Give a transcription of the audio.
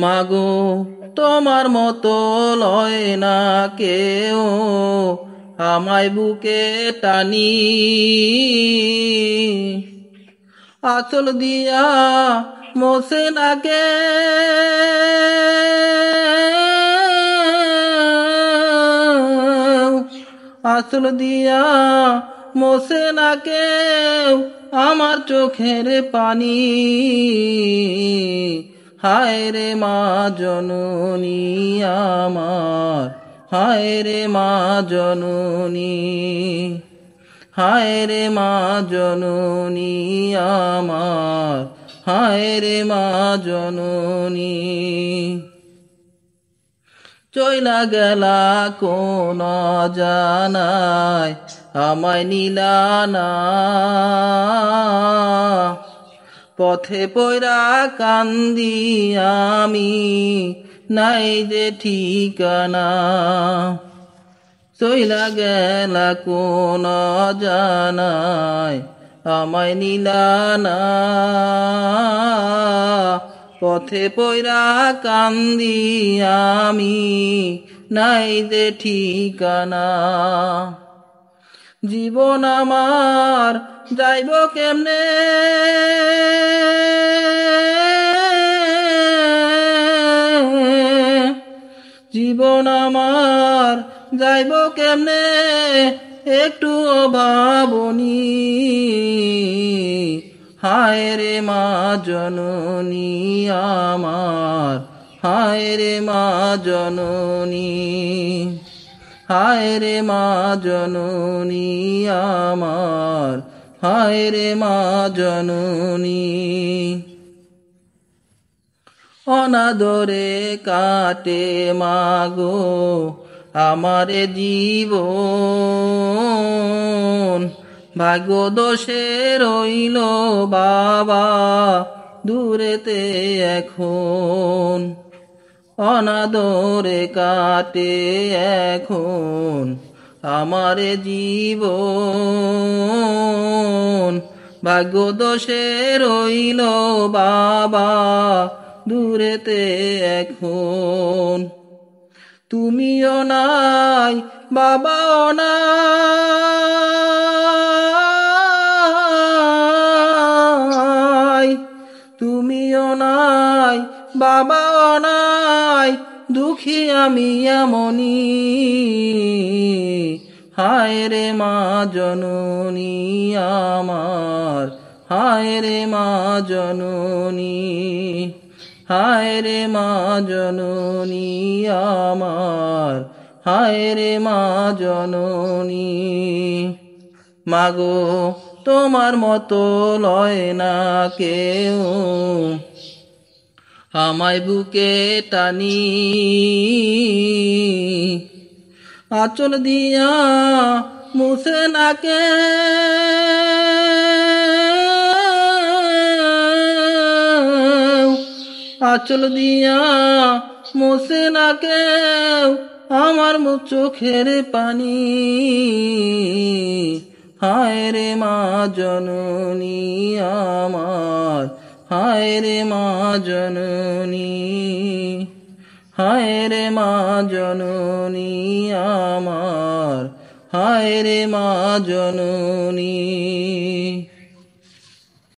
মাগো তোমার মতো লয় না কেউ আমায় বুকে টানি আঁচল দিয়া মোছে না কেউ আঁচল দিয়া মোছে না কেউ আমার চোখের পানি হায় রে মা জননী আমার হায় রে মা জননী হায় রে মা জননী আমার হায় রে মা জননী চইলা গেলা কোন জানায় আমায় নিলা না পথে পয়রা কান্দি আমি নাই যে ঠিকানা চইলা গেলা কোন জানায় আমায় নিলা না পথে পয়রা কান্দি আমি নাই যে ঠিকানা জীবন আমার যাইব কেমনে জীবন আমার যাইব কেমনে একটু ভাবনি হায় রে মা জননী আমার হায় রে মা জননী হায় রে মা জননী আমার হায় রে মা জননী অনাদরে কাটে মাগো আমারে জীবন ভাগ্য দোষে রইল বাবা দূরেতে এখন অনাদরে কাটে এখন আমারে জীবন ভাগ্য দোষে রইল বাবা দূরেতে এখন তুমিও নাই বাবাও নাই তুমিও নাই বাবাও নাই দুঃখী আমি এমনি হায় রে মা জননী আমার হায় রে মা জননী হায় রে মা জননী আমার হায় রে মা জননী মাগো তোমার মতো লয় না কেউ আমায় বুকে টানি আঁচল দিয়া মুছে না কেউ আঁচল দিয়া মুছে না কেউ আমার চোখের পানি হায় রে মা জননী আমার হায় রে মা জননী হায় রে মা জননী আমার হায় রে মা জননী